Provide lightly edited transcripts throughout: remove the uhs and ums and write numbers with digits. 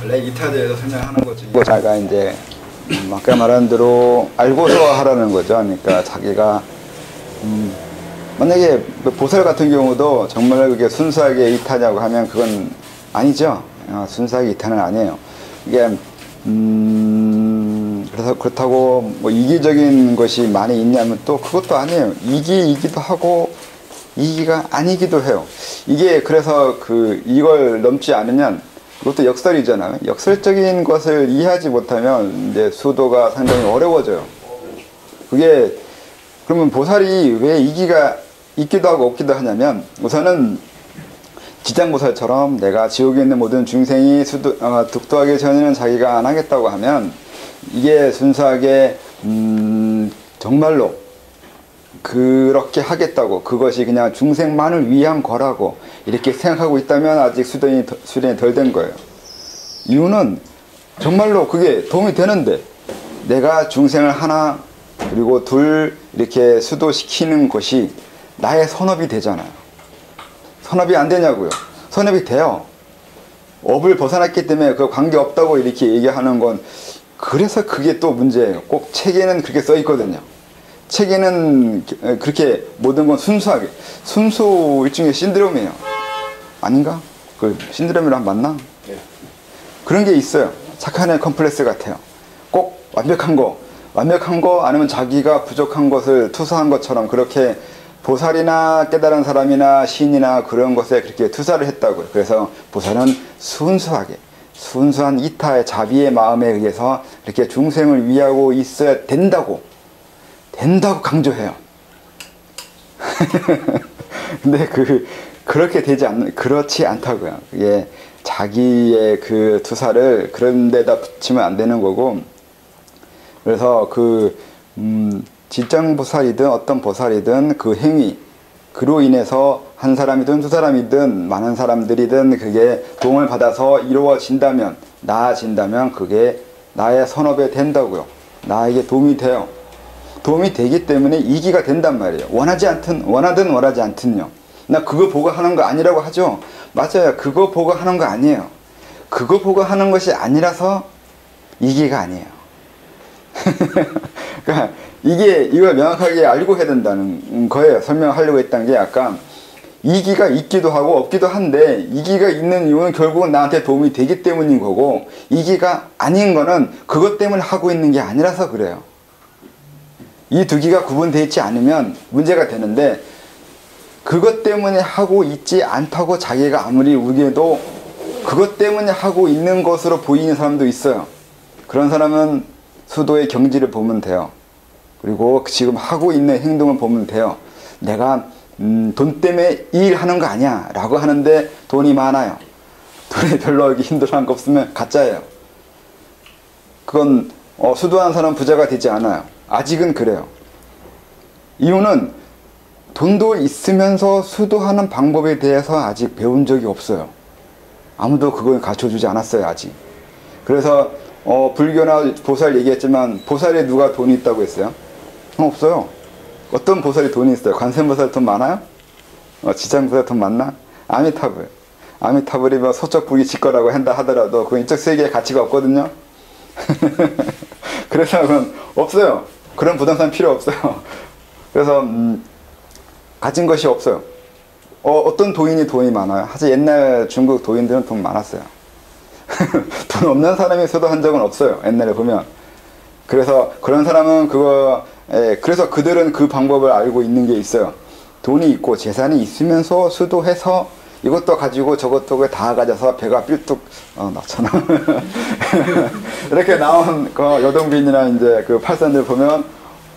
원래 이타에 대해서 설명하는 거지. 자기가 이제 아까 말한 대로 알고서 하라는 거죠. 그러니까 자기가 만약에 보살 같은 경우도 정말 그게 순수하게 이타냐고 하면 그건 아니죠. 순수하게 이타는 아니에요. 이게 그래서 그렇다고 뭐 이기적인 것이 많이 있냐면 또 그것도 아니에요. 이기기도 하고 이기가 아니기도 해요. 이게 그래서 이걸 넘지 않으면 그것도 역설이잖아요. 역설적인 것을 이해하지 못하면 이제 수도가 상당히 어려워져요. 그게 그러면 보살이 왜 이기가 있기도 하고 없기도 하냐면 우선은 지장보살처럼 내가 지옥에 있는 모든 중생이 득도하기 전에는 자기가 안 하겠다고 하면 이게 순수하게 정말로 그렇게 하겠다고 그것이 그냥 중생만을 위한 거라고 이렇게 생각하고 있다면 아직 수련이 덜 된 거예요. 이유는 정말로 그게 도움이 되는데 내가 중생을 하나 그리고 둘 이렇게 수도시키는 것이 나의 선업이 되잖아요. 선업이 안 되냐고요. 선업이 돼요. 업을 벗어났기 때문에 그 관계없다고 이렇게 얘기하는 건 그래서 그게 또 문제예요. 꼭 책에는 그렇게 써 있거든요. 책에는 그렇게 모든 건 순수하게 순수 일종의 신드롬이에요. 아닌가? 그 신드롬이랑 맞나? 네. 그런 게 있어요. 착한 애 컴플렉스 같아요. 꼭 완벽한 거 아니면 자기가 부족한 것을 투사한 것처럼 그렇게 보살이나 깨달은 사람이나 신이나 그런 것에 그렇게 투사를 했다고요. 그래서 보살은 순수하게 순수한 이타의 자비의 마음에 의해서 이렇게 중생을 위하고 있어야 된다고 강조해요. 근데 그렇게 그렇지 않다고요. 그게 자기의 그 투사를 그런 데다 붙이면 안 되는 거고, 그래서 지장보살이든 어떤 보살이든 그 행위, 그로 인해서 한 사람이든 두 사람이든 많은 사람들이든 그게 도움을 받아서 이루어진다면, 나아진다면 그게 나의 선업에 된다고요. 나에게 도움이 돼요. 도움이 되기 때문에 이기가 된단 말이에요. 원하든 원하지 않든요. 나 그거 보고 하는 거 아니라고 하죠. 맞아요. 그거 보고 하는 거 아니에요. 그거 보고 하는 것이 아니라서 이기가 아니에요. 그러니까 이걸 명확하게 알고 해야 된다는 거예요. 설명하려고 했던 게 약간 이기가 있기도 하고 없기도 한데, 이기가 있는 이유는 결국은 나한테 도움이 되기 때문인 거고, 이기가 아닌 거는 그것 때문에 하고 있는 게 아니라서 그래요. 이 두 기가 구분되어 있지 않으면 문제가 되는데, 그것 때문에 하고 있지 않다고 자기가 아무리 우겨도 그것 때문에 하고 있는 것으로 보이는 사람도 있어요. 그런 사람은 수도의 경지를 보면 돼요. 그리고 지금 하고 있는 행동을 보면 돼요. 내가 돈 때문에 이 일 하는 거 아니야 라고 하는데 돈이 많아요. 돈이 별로 힘들어하는 거 없으면 가짜예요. 그건 수도하는 사람은 부자가 되지 않아요. 아직은 그래요. 이유는 돈도 있으면서 수도하는 방법에 대해서 아직 배운 적이 없어요. 아무도 그걸 가르쳐주지 않았어요, 아직. 그래서 불교나 보살 얘기했지만, 보살에 누가 돈이 있다고 했어요? 없어요. 어떤 보살이 돈이 있어요? 관세음보살 돈 많아요? 지장보살 돈 많나? 아미타불. 아미타불이 뭐 서쪽 북이 직거라고 한다 하더라도 그 이쪽 세계에 가치가 없거든요. 그래서 그건 없어요. 그런 부동산 필요 없어요. 그래서 가진 것이 없어요. 어떤 도인이 돈이 많아요? 사실 옛날 중국 도인들은 돈 많았어요. 돈 없는 사람이 수도한 적은 없어요. 옛날에 보면. 그래서 그런 사람은 그래서 그들은 그 방법을 알고 있는 게 있어요. 돈이 있고 재산이 있으면서 수도해서 이것도 가지고 저것도 다 가져서 배가 삐뚝 나처럼 이렇게 나온 그 여동빈이나 이제 그 팔선들 보면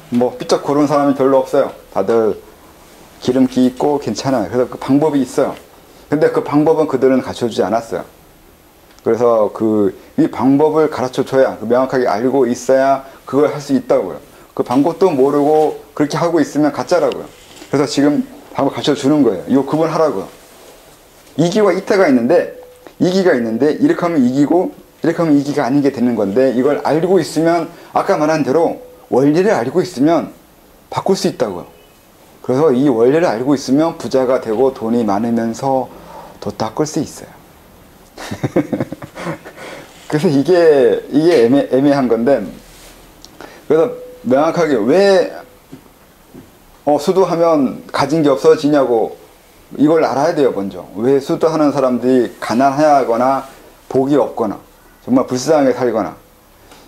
뭐 삐쩍 고른 사람이 별로 없어요. 다들 기름기 있고 괜찮아요. 그래서 그 방법이 있어요. 근데 그 방법은 그들은 가르쳐주지 않았어요. 그래서 이 방법을 가르쳐줘야, 명확하게 알고 있어야 그걸 할 수 있다고요. 그 방법도 모르고 그렇게 하고 있으면 가짜라고요. 그래서 지금 방법 가르쳐주는 거예요. 이거 구분하라고요. 이기와 이타가 있는데, 이기가 있는데 이렇게 하면 이기고 이렇게 하면 이기가 아닌 게 되는 건데, 이걸 알고 있으면 아까 말한 대로 원리를 알고 있으면 바꿀 수 있다고요. 그래서 이 원리를 알고 있으면 부자가 되고 돈이 많으면서 도 닦을 수 있어요. 그래서 이게 애매한 건데, 그래서 명확하게 왜 수도하면 가진 게 없어지냐고 이걸 알아야 돼요. 먼저 왜 수도하는 사람들이 가난하거나 복이 없거나 정말 불쌍하게 살거나.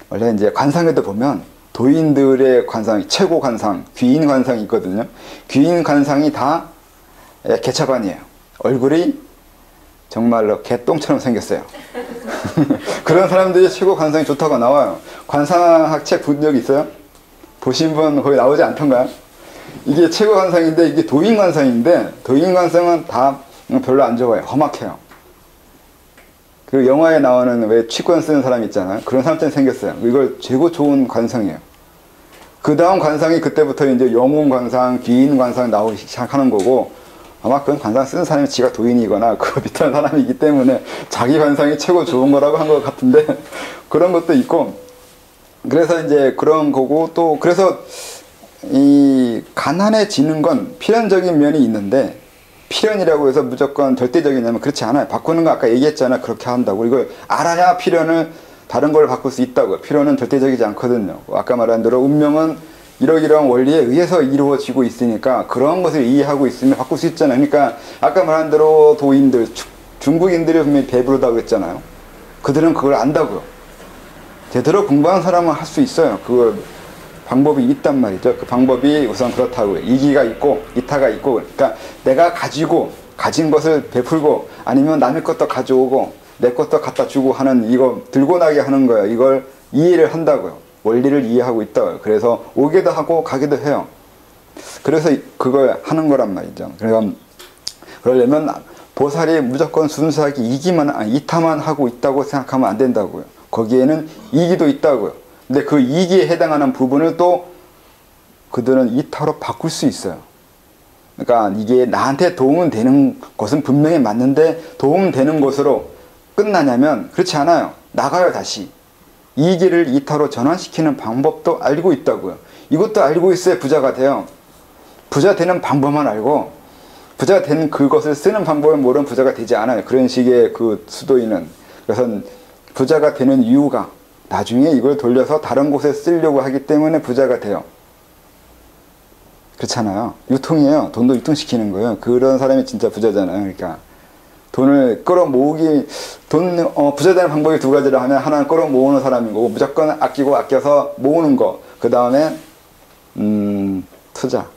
원래 이제 관상에도 보면 도인들의 관상, 최고 관상, 귀인 관상이 있거든요. 귀인 관상이 다 개차반이에요. 얼굴이 정말로 개똥처럼 생겼어요. 그런 사람들이 최고 관상이 좋다고 나와요. 관상학 책 본 적 있어요? 보신 분 거의 나오지 않던가요? 이게 최고 관상인데 이게 도인 관상인데, 도인 관상은 다 별로 안 좋아요. 험악해요. 그 영화에 나오는 왜 취권 쓰는 사람 있잖아요. 그런 사람처럼 생겼어요. 이걸 최고 좋은 관상이에요. 그 다음 관상이 그때부터 이제 영웅 관상, 귀인 관상 나오기 시작하는 거고, 아마 그건 관상 쓰는 사람이 지가 도인이거나 그 비슷한 사람이기 때문에 자기 관상이 최고 좋은 거라고 한 것 같은데, 그런 것도 있고, 그래서 이제 그런 거고, 또 그래서 이 가난해지는 건 필연적인 면이 있는데, 필연이라고 해서 무조건 절대적이냐면 그렇지 않아요. 바꾸는 거 아까 얘기했잖아. 그렇게 한다고. 이걸 알아야 필연을 다른 걸 바꿀 수 있다고요. 필연은 절대적이지 않거든요. 아까 말한 대로 운명은 이러이러한 원리에 의해서 이루어지고 있으니까 그런 것을 이해하고 있으면 바꿀 수 있잖아요. 그러니까 아까 말한 대로 도인들, 중국인들이 분명히 배부르다고 그랬잖아요. 그들은 그걸 안다고요. 제대로 공부한 사람은 할 수 있어요. 그걸 방법이 있단 말이죠. 그 방법이 우선 그렇다고요. 이기가 있고 이타가 있고, 그러니까 내가 가진 것을 베풀고 아니면 남의 것도 가져오고 내 것도 갖다 주고 하는, 이거 들고 나게 하는 거예요. 이걸 이해를 한다고요. 원리를 이해하고 있다고요. 그래서 오기도 하고 가기도 해요. 그래서 그걸 하는 거란 말이죠. 그러려면 보살이 무조건 순수하게 이타만 하고 있다고 생각하면 안 된다고요. 거기에는 이기도 있다고요. 근데 그 이기에 해당하는 부분을 또 그들은 이타로 바꿀 수 있어요. 그러니까 이게 나한테 도움은 되는 것은 분명히 맞는데 도움되는 것으로 끝나냐면 그렇지 않아요. 나가요. 다시 이기를 이타로 전환시키는 방법도 알고 있다고요. 이것도 알고 있어야 부자가 돼요. 부자 되는 방법만 알고 부자가 되는 그것을 쓰는 방법을 모르는 부자가 되지 않아요. 그런 식의 그 수도인은. 그래서 부자가 되는 이유가 나중에 이걸 돌려서 다른 곳에 쓰려고 하기 때문에 부자가 돼요. 그렇잖아요. 유통이에요. 돈도 유통시키는 거예요. 그런 사람이 진짜 부자잖아요. 그러니까 돈을 끌어모으기, 부자 되는 방법이 두 가지라 하면 하나는 끌어모으는 사람인 거고, 무조건 아껴서 모으는 거. 그 다음에 투자.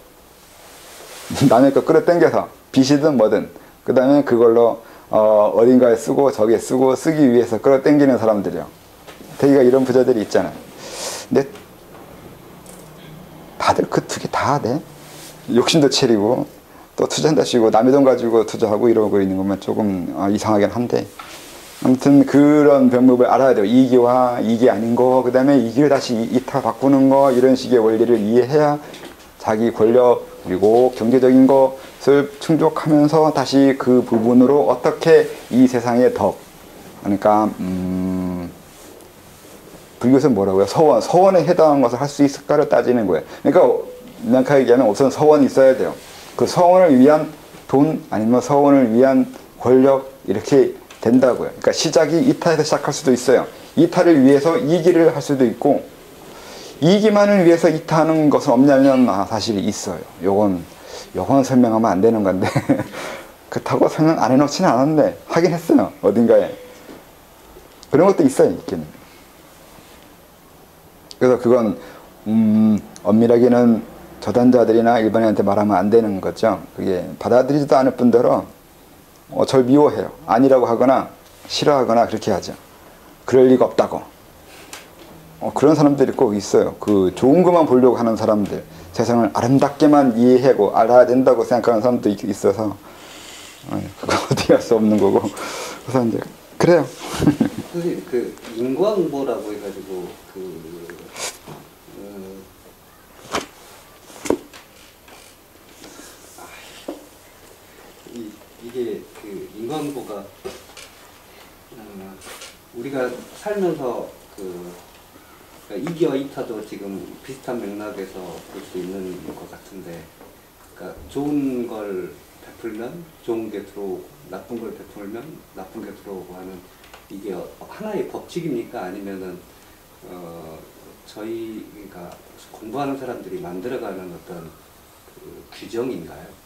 남의 거 끌어당겨서 빚이든 뭐든. 그 다음에 그걸로 어딘가에 쓰고 저기에 쓰고 쓰기 위해서 끌어당기는 사람들이요. 대기가 이런 부자들이 있잖아요. 근데 다들 그 두 개 다 하네. 욕심도 체리고 또 투자한다 치고 남의 돈 가지고 투자하고 이러고 있는 것만 조금 이상하긴 한데, 아무튼 그런 방법을 알아야 돼요. 이기와 이기 아닌 거, 그 다음에 이기를 다시 이타 바꾸는 거, 이런 식의 원리를 이해해야 자기 권력 그리고 경제적인 것을 충족하면서 다시 그 부분으로 어떻게 이 세상의 덕, 그러니까 불교에서 뭐라고요? 서원에 해당한 것을 할 수 있을까를 따지는 거예요. 그러니까 명확하게 얘기하면 우선 서원이 있어야 돼요. 그 서원을 위한 돈 아니면 서원을 위한 권력, 이렇게 된다고요. 그러니까 시작이 이타에서 시작할 수도 있어요. 이타를 위해서 이기를 할 수도 있고, 이기만을 위해서 이타하는 것은 없냐면 사실 있어요. 요건 설명하면 안 되는 건데 그렇다고 설명 안 해놓지는 않았는데 하긴 했어요. 어딘가에 그런 것도 있어요. 있기는. 그래서 그건 엄밀하게는 저단자들이나 일반인한테 말하면 안 되는 거죠. 그게 받아들이지도 않을 뿐더러 절 미워해요. 아니라고 하거나 싫어하거나 그렇게 하죠. 그럴 리가 없다고. 그런 사람들이 꼭 있어요. 그 좋은 것만 보려고 하는 사람들, 세상을 아름답게만 이해하고 알아야 된다고 생각하는 사람도 있어서 그거 어떻게 할 수 없는 거고. 그래서 이제 그래요. 선생님, 그 인과응보라고 해가지고 이게 그 인과응보가 우리가 살면서 그러니까 이기와 이타도 지금 비슷한 맥락에서 볼 수 있는 것 같은데, 그러니까 좋은 걸 베풀면 좋은 게 들어오고 나쁜 걸 베풀면 나쁜 게 들어오고 하는 이게 하나의 법칙입니까? 아니면은 저희 그러니까 공부하는 사람들이 만들어가는 어떤 그 규정인가요?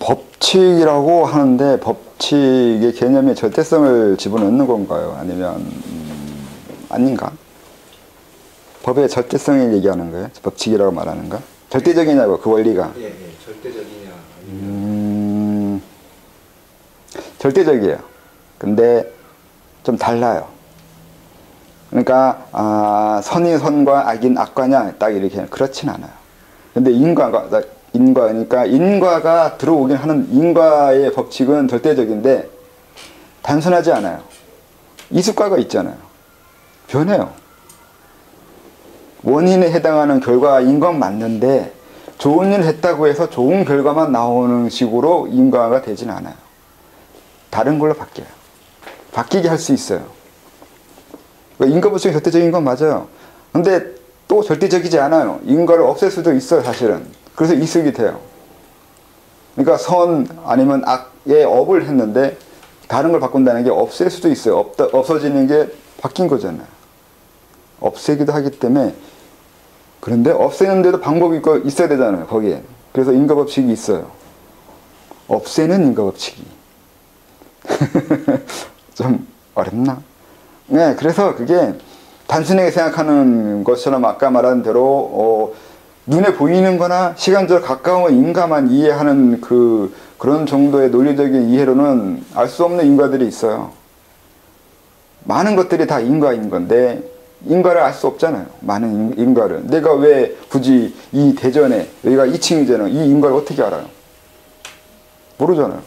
법칙이라고 하는데 법칙의 개념에 절대성을 집어넣는 건가요? 아니면 아닌가? 법의 절대성을 얘기하는 거예요? 법칙이라고 말하는가? 절대적이냐고 그 원리가? 예, 절대적이냐 아니면 절대적이에요. 근데 좀 달라요. 그러니까 선이 선과 악인 악과냐 딱 이렇게 그렇진 않아요. 근데 그러니까 인과가 들어오긴 하는 인과의 법칙은 절대적인데 단순하지 않아요. 이습과가 있잖아요. 변해요. 원인에 해당하는 결과인 건 맞는데 좋은 일을 했다고 해서 좋은 결과만 나오는 식으로 인과가 되진 않아요. 다른 걸로 바뀌어요. 바뀌게 할 수 있어요. 그러니까 인과 법칙이 절대적인 건 맞아요. 근데 또 절대적이지 않아요. 인과를 없앨 수도 있어요, 사실은. 그래서 이득이 돼요. 그러니까 선 아니면 악의 업을 했는데 다른 걸 바꾼다는 게 없앨 수도 있어요. 없어지는 게 바뀐 거잖아요. 없애기도 하기 때문에. 그런데 없애는데도 방법이 있어야 되잖아요, 거기에. 그래서 인과법칙이 있어요. 없애는 인과법칙이. 좀 어렵나? 네, 그래서 그게 단순하게 생각하는 것처럼 아까 말한 대로 눈에 보이는 거나 시간적으로 가까운 인과만 이해하는 그런 정도의 논리적인 이해로는 알 수 없는 인과들이 있어요. 많은 것들이 다 인과인 건데 인과를 알 수 없잖아요. 많은 인과를. 내가 왜 굳이 이 대전에 여기가 2층이잖아요. 이 인과를 어떻게 알아요? 모르잖아요.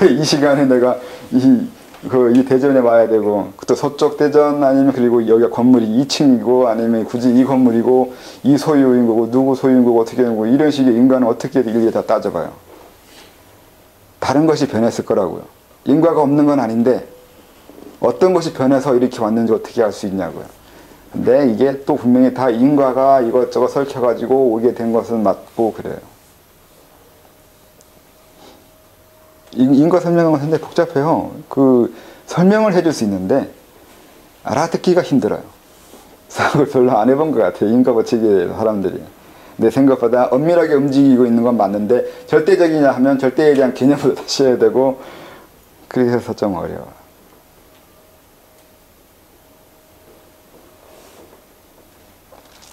왜 이 시간에 내가 이 대전에 와야 되고, 또 서쪽 대전 아니면 그리고 여기가 건물이 2층이고 아니면 굳이 이 건물이고 이 소유인 거고 누구 소유인 거고 어떻게 되는 거고 이런 식의 인과는 어떻게 일일이 다 따져봐요. 다른 것이 변했을 거라고요. 인과가 없는 건 아닌데 어떤 것이 변해서 이렇게 왔는지 어떻게 알 수 있냐고요. 근데 이게 또 분명히 다 인과가 이것저것 설켜가지고 오게 된 것은 맞고 그래요. 인과 설명은 상당히 복잡해요. 설명을 해줄 수 있는데 알아듣기가 힘들어요. 사업을 별로 안 해본 것 같아요. 인과 법칙의 사람들이. 근데 생각보다 엄밀하게 움직이고 있는 건 맞는데 절대적이냐 하면 절대에 대한 개념을 다시 해야 되고 그래서 좀 어려워요.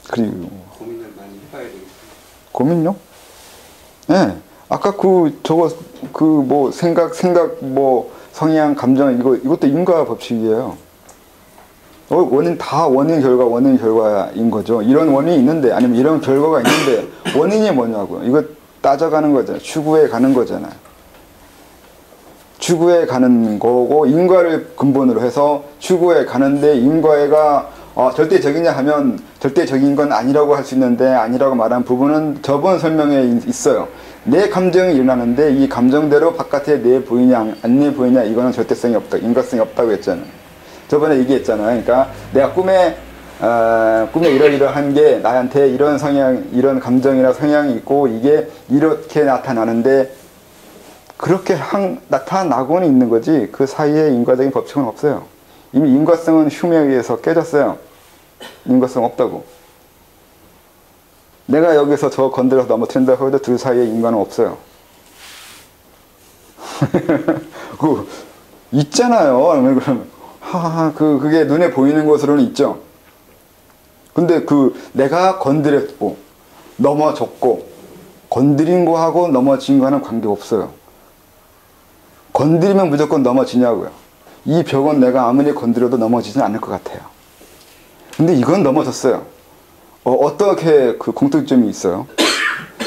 그리고 고민을 많이 해봐야 되겠어요. 고민요? 네. 아까 생각, 성향, 감정, 이것도 인과 법칙이에요. 원인 결과인 거죠. 이런 원인이 있는데, 아니면 이런 결과가 있는데, 원인이 뭐냐고요. 이거 따져가는 거잖아요. 추구해 가는 거잖아요. 추구해 가는 거고, 인과를 근본으로 해서 추구해 가는데, 인과가 절대적이냐 하면 절대적인 건 아니라고 할 수 있는데 아니라고 말한 부분은 저번 설명에 있어요. 내 감정이 일어나는데 이 감정대로 바깥에 내 보이냐 안 내 보이냐 이거는 절대성이 없다. 인과성이 없다고 했잖아요. 저번에 얘기했잖아요. 그러니까 내가 꿈에 이러이러한 게 나한테 이런 성향, 이런 감정이나 성향이 있고 이게 이렇게 나타나는데 그렇게 나타나고는 있는 거지 그 사이에 인과적인 법칙은 없어요. 이미 인과성은 흉에 의해서 깨졌어요. 인과성 없다고. 내가 여기서 저 건드려서 넘어뜨린다고 해도 둘 사이에 인과는 없어요. 있잖아요. 그게 눈에 보이는 것으로는 있죠. 근데 내가 건드렸고, 넘어졌고, 건드린 거하고 넘어진 거는 관계없어요. 건드리면 무조건 넘어지냐고요. 이 벽은 내가 아무리 건드려도 넘어지진 않을 것 같아요. 근데 이건 넘어졌어요. 어떻게 공통점이 있어요?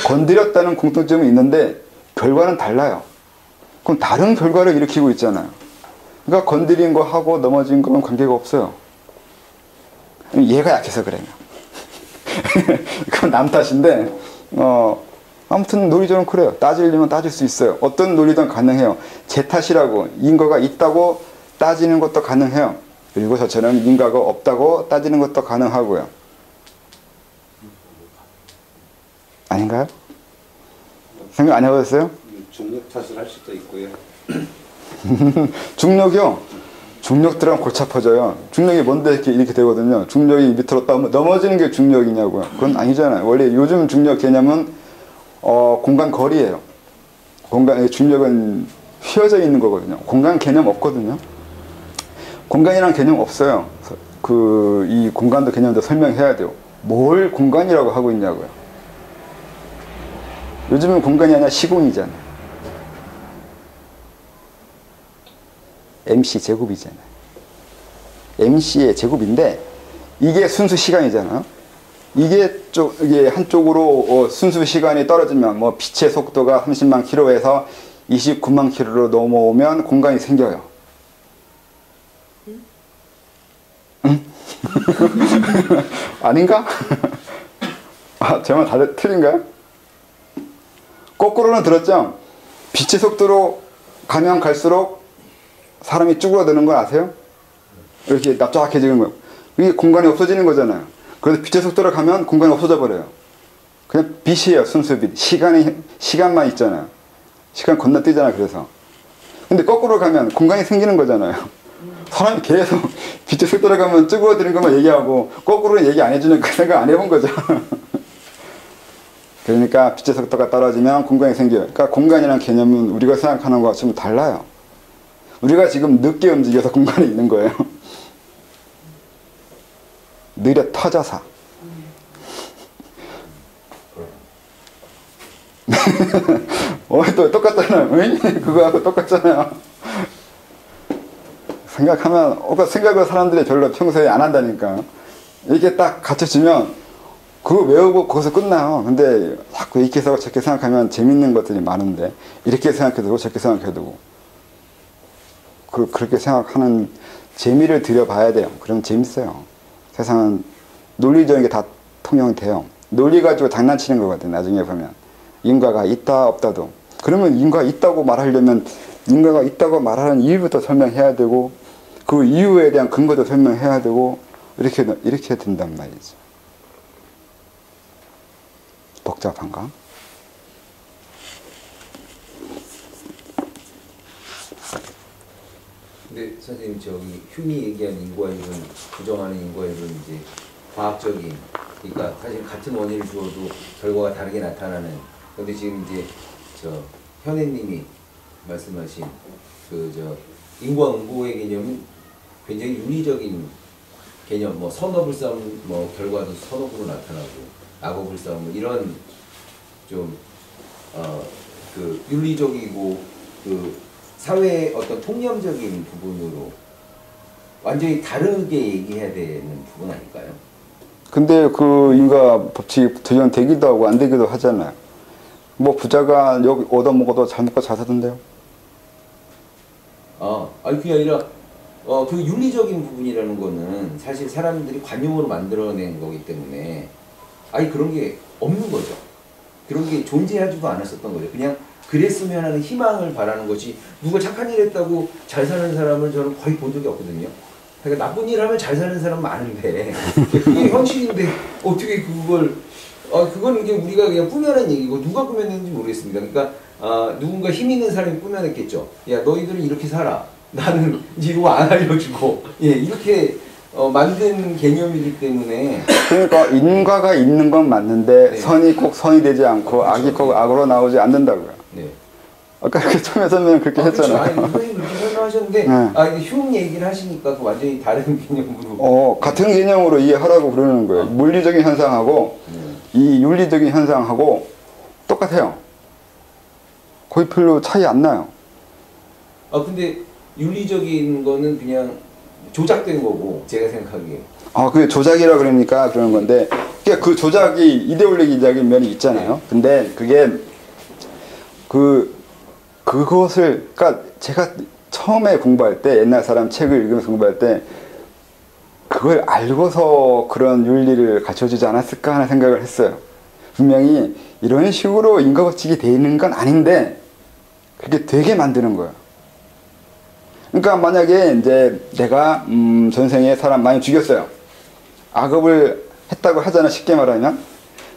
건드렸다는 공통점이 있는데 결과는 달라요. 그럼 다른 결과를 일으키고 있잖아요. 그러니까 건드린 거하고 넘어진 거는 관계가 없어요. 얘가 약해서 그래요. 그건 남 탓인데 아무튼 논리적으로 그래요. 따지려면 따질 수 있어요. 어떤 논리든 가능해요. 제 탓이라고 인과가 있다고 따지는 것도 가능해요. 그리고 저처럼 인과가 없다고 따지는 것도 가능하고요. 아닌가요? 생각 안 해보셨어요? 중력 탓을 할 수도 있고요. 중력이요. 중력 들어가면 골치 아파져요. 중력이 뭔데 이렇게 되거든요. 중력이 밑으로 넘어지는 게 중력이냐고요. 그건 아니잖아요. 원래 요즘 중력 개념은 공간 거리예요. 공간의 중력은 휘어져 있는 거거든요. 공간 개념 없거든요. 공간이란 개념 없어요. 이 공간도 개념도 설명해야 돼요. 뭘 공간이라고 하고 있냐고요. 요즘은 공간이 아니라 시공이잖아요. MC 제곱이잖아요. MC의 제곱인데 이게 순수 시간이잖아요. 이게 한쪽으로 순수 시간이 떨어지면 뭐 빛의 속도가 30만 킬로에서 29만 킬로로 넘어오면 공간이 생겨요. 응? 아닌가? 제 말 다 틀린가요? 거꾸로는 들었죠? 빛의 속도로 가면 갈수록 사람이 쭈그러드는 거 아세요? 이렇게 납작해지는 거예요. 이게 공간이 없어지는 거잖아요. 그래서 빛의 속도로 가면 공간이 없어져 버려요. 그냥 빛이에요, 순수 빛. 시간만 있잖아요. 시간 건너뛰잖아요, 그래서. 근데 거꾸로 가면 공간이 생기는 거잖아요. 사람이 계속 빛의 속도로 가면 쭈그러드는 것만 얘기하고, 거꾸로는 얘기 안 해주는 그 생각 안 해본 거죠. 그러니까 빛의 속도가 떨어지면 공간이 생겨요. 그러니까 공간이라는 개념은 우리가 생각하는 것과 좀 달라요. 우리가 지금 늦게 움직여서 공간에 있는 거예요. 느려 터져서. 또 똑같잖아요. 그거하고 똑같잖아요. 생각을 사람들이 별로 평소에 안 한다니까. 이렇게 딱 갖춰지면 그거 외우고 거기서 끝나요. 근데 자꾸 이렇게 해서 저렇게 생각하면 재밌는 것들이 많은데 이렇게 생각해두고 저렇게 생각해두고 그렇게 생각하는 재미를 들여봐야 돼요. 그럼 재밌어요. 세상은 논리적인 게 다 통용돼요. 논리 가지고 장난치는 거거든. 나중에 보면 인과가 있다 없다도. 그러면 인과가 있다고 말하려면 인과가 있다고 말하는 이유부터 설명해야 되고 그 이유에 대한 근거도 설명해야 되고 이렇게 된단 말이죠. 복잡한가? 근데 선생님 저기 흉이 얘기한 인과이론, 부정하는 인과이론 이제 과학적인, 그러니까 사실 같은 원인을 주어도 결과가 다르게 나타나는. 근데 지금 이제 저 현애님이 말씀하신 인과응보의 개념은 굉장히 윤리적인 개념, 뭐 선어불싸움, 뭐 결과도 선어부로 나타나고 악어불싸움, 이런 좀 윤리적이고 사회의 어떤 통념적인 부분으로 완전히 다르게 얘기해야 되는 부분 아닐까요? 근데 그 인과 법칙이 적용되기도 하고 안 되기도 하잖아요. 뭐 부자가 여기 얻어먹어도 잘 먹고 잘 사던데요. 아니 그게 아니라 그 윤리적인 부분이라는 거는 사실 사람들이 관념으로 만들어낸 거기 때문에 아니 그런 게 없는 거죠. 그런 게 존재하지도 않았었던 거죠. 그냥 그랬으면 하는 희망을 바라는 것이, 누가 착한 일 했다고 잘 사는 사람을 저는 거의 본 적이 없거든요. 그러니까 나쁜 일 하면 잘 사는 사람은 많은데 그게 현실인데 어떻게 그걸 그건 이제 우리가 그냥 꾸며낸 얘기고 누가 꾸며냈는지 모르겠습니다. 그러니까 누군가 힘 있는 사람이 꾸며냈겠죠. 야 너희들은 이렇게 살아. 나는 이제 이거 안 알려주고 이렇게 만든 개념이기 때문에. 그러니까 인과가 있는 건 맞는데 네. 선이 꼭 선이 되지 않고 그렇죠. 악이 꼭 악으로 나오지 않는다고요. 네. 아까 그 처음에 설명 그렇게 했잖아요. 그렇죠. 선생님 그렇게 설명하셨는데 네. 흉 얘기를 하시니까 그 완전히 다른 개념으로. 같은 개념으로 이해하라고 그러는 거예요. 물리적인 현상하고 이 윤리적인 현상하고 똑같아요. 거의 별로 차이 안 나요. 근데 윤리적인 거는 그냥 조작된 거고, 제가 생각하기에. 그게 조작이라 그러니까 그러는 건데, 그러니까 그 조작이 이데올로기적인 면이 있잖아요. 근데 그게 그것을, 그러니까 제가 처음에 공부할 때, 옛날 사람 책을 읽으면서 공부할 때 그걸 알고서 그런 윤리를 갖춰주지 않았을까 하는 생각을 했어요. 분명히 이런 식으로 인과법칙이 돼 있는 건 아닌데 그렇게 되게 만드는 거예요. 그러니까 만약에 이제 내가 전생에 사람 많이 죽였어요. 악업을 했다고 하잖아, 쉽게 말하면.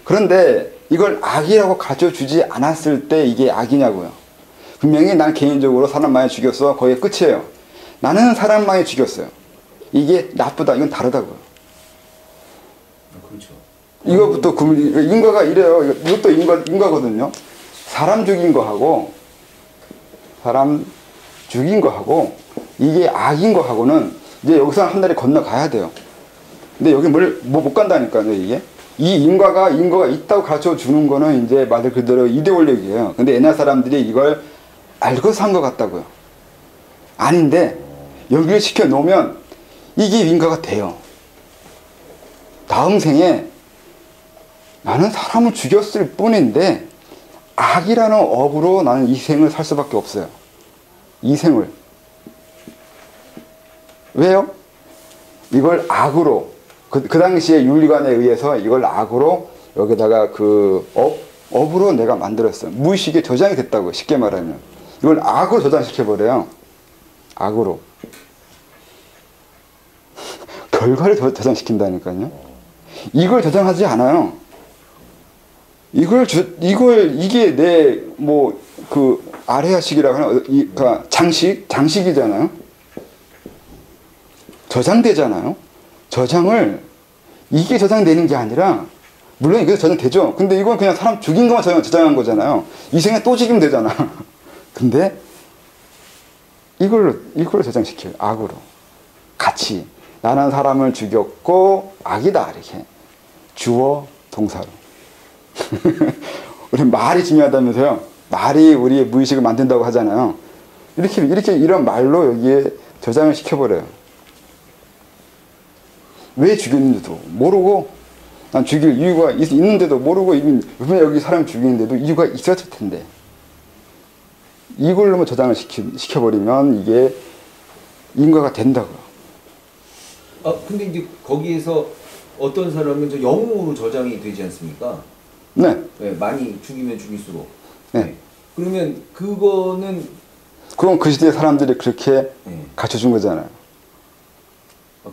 그런데 이걸 악이라고 가져주지 않았을 때 이게 악이냐고요. 분명히 난 개인적으로 사람 많이 죽였어. 거기에 끝이에요. 나는 사람 많이 죽였어요. 이게 나쁘다. 이건 다르다고요. 그렇죠. 이거부터 인과가 이래요. 이것도 인과거든요. 사람 죽인 거하고 이게 악인 거하고는 이제 여기서 한 달에 건너가야 돼요. 근데 여기 못 간다니까요, 이게. 이 인과가 있다고 가르쳐 주는 거는 이제 말 그대로 이데올로기예요. 근데 옛날 사람들이 이걸 알고서 한 것 같다고요. 아닌데, 여기를 시켜 놓으면 이게 인과가 돼요. 다음 생에 나는 사람을 죽였을 뿐인데, 악이라는 업으로 나는 이 생을 살 수밖에 없어요. 이 생을. 왜요? 이걸 악으로, 그 당시에 윤리관에 의해서 이걸 악으로 여기다가 업으로 내가 만들었어요. 무의식에 저장이 됐다고, 쉽게 말하면. 이걸 악으로 저장시켜버려요. 악으로. 결과를 저장시킨다니까요. 이걸 저장하지 않아요. 이게 아레아식이라고 하는, 그러니까 장식이잖아요. 저장되잖아요. 이게 저장되는 게 아니라, 물론 이게 저장되죠. 근데 이건 그냥 사람 죽인 것만 저장한 거잖아요. 이 생에 또 죽이면 되잖아. 근데, 이걸로 저장시켜요. 악으로. 같이. 나는 사람을 죽였고, 악이다. 이렇게. 주어, 동사로. 우리 말이 중요하다면서요. 말이 우리의 무의식을 만든다고 하잖아요. 이런 말로 여기에 저장을 시켜버려요. 왜 죽였는지도 모르고, 난 죽일 이유가 있는데도 모르고, 왜 여기 사람 죽이는데도 이유가 있었을 텐데. 이걸로만 저장을 시켜버리면 이게 인과가 된다고요. 근데 이제 거기에서 어떤 사람은 저 영웅으로 저장이 되지 않습니까? 네. 네, 많이 죽이면 죽일수록. 네. 그러면 그거는. 그럼 그 시대 사람들이 그렇게 네. 갖춰준 거잖아요.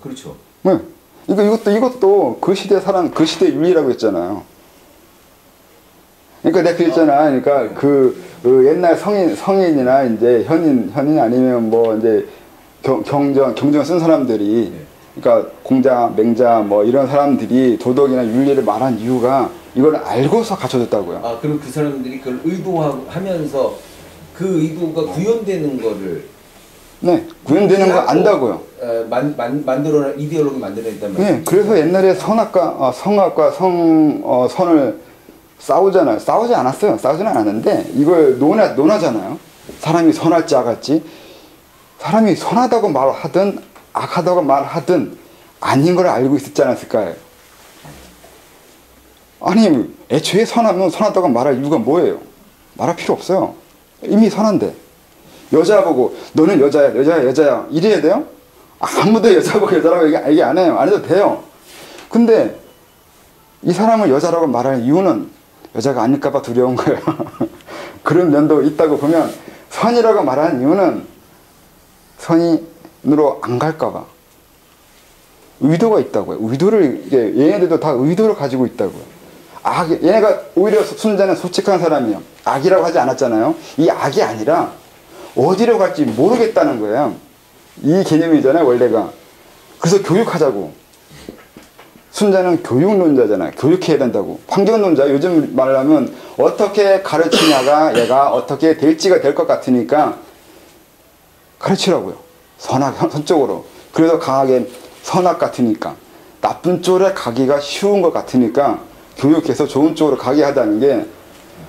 그렇죠. 네. 이것도 그 시대 윤리라고 했잖아요. 그러니까 내가 그랬잖아. 그러니까 그 옛날 성인이나 이제 현인 아니면 뭐 이제 경전 쓴 사람들이, 그러니까 공자, 맹자 뭐 이런 사람들이 도덕이나 윤리를 말한 이유가 이걸 알고서 갖춰졌다고요. 그럼 그 사람들이 그걸 의도하면서 그 의도가 구현되는 거를. 네, 구현되는 거 안다고요. 이데올로기 만들어냈단 말이에요. 네, 그래서 옛날에 성악과 선을 싸우잖아요. 싸우지 않았어요. 싸우지는 않았는데 이걸 논하잖아요. 사람이 선할지 악할지. 사람이 선하다고 말하든 악하다고 말하든 아닌 걸 알고 있었지 않았을까요? 아니, 애초에 선하다고 말할 이유가 뭐예요? 말할 필요 없어요. 이미 선한데. 여자 보고 너는 여자야 이래야 돼요? 아무도 여자 보고 여자라고 얘기 안 해요. 안 해도 돼요. 근데 이 사람을 여자라고 말할 이유는 여자가 아닐까봐 두려운 거예요. 그런 면도 있다고 보면, 선이라고 말하는 이유는 선으로 안 갈까봐. 의도가 있다고요. 얘네들도 다 의도를 가지고 있다고요. 얘네가 오히려 순자는 솔직한 사람이에요. 악이라고 하지 않았잖아요. 이 악이 아니라 어디로 갈지 모르겠다는 거예요. 이 개념이잖아요, 원래가. 그래서 교육하자고. 순자는 교육론자잖아요. 교육해야 된다고. 환경론자, 요즘 말하면 어떻게 가르치냐가 얘가 어떻게 될지가 될 것 같으니까 가르치라고요. 선쪽으로. 그래서 강하게 선악 같으니까. 나쁜 쪽으로 가기가 쉬운 것 같으니까 교육해서 좋은 쪽으로 가게 하다는 게,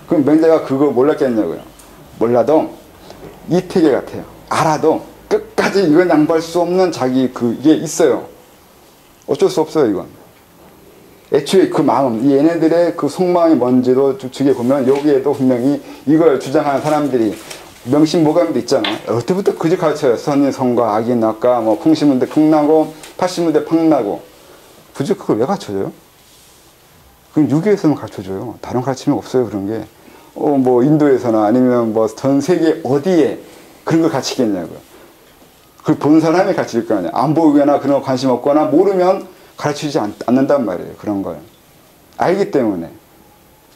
그럼 맹자가 그거 몰랐겠냐고요. 몰라도 이태계 같아요. 알아도 끝까지 이건 양보할 수 없는 그게 있어요. 어쩔 수 없어요, 이건. 애초에 그 마음, 얘네들의 그 속마음이 뭔지도 주게 보면 여기에도 분명히 이걸 주장하는 사람들이 명심모감도 있잖아요. 어때부터 그지 가르쳐요. 선이 선과 악이 낙과, 뭐 풍시문대 풍나고 파시문대 팡나고. 굳이 그걸 왜 가르쳐줘요? 그럼 유교에서만 가르쳐줘요. 다른 가르침이 없어요, 그런 게. 뭐 인도에서나 아니면 뭐 전 세계 어디에 그런 걸 가르치겠냐고요. 그걸 본 사람이 가르칠 거 아니에요. 안 보거나 그런 거 관심 없거나 모르면 가르치지 않는단 말이에요. 그런 걸. 알기 때문에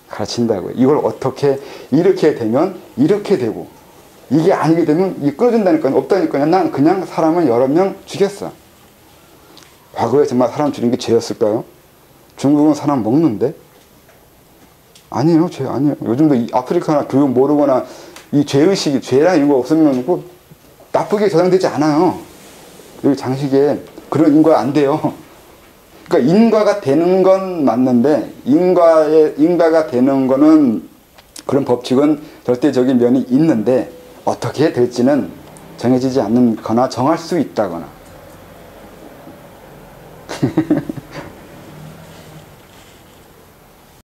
가르친다고요. 이걸 어떻게, 이렇게 되면 이렇게 되고, 이게 아니게 되면 이 끊어진다니까, 없다니까요. 난 그냥 사람을 여러 명 죽였어. 과거에 정말 사람 죽이는 게 죄였을까요? 중국은 사람 먹는데? 아니에요, 죄 아니에요. 요즘도 이 아프리카나 교육 모르거나 이 죄의식이, 죄랑 이런 거 없으면 그 나쁘게 저장되지 않아요. 여기 장식에 그런 인과가 안 돼요. 그러니까 인과가 되는 건 맞는데, 인과가 되는 거는, 그런 법칙은 절대적인 면이 있는데, 어떻게 될지는 정해지지 않거나 정할 수 있다거나.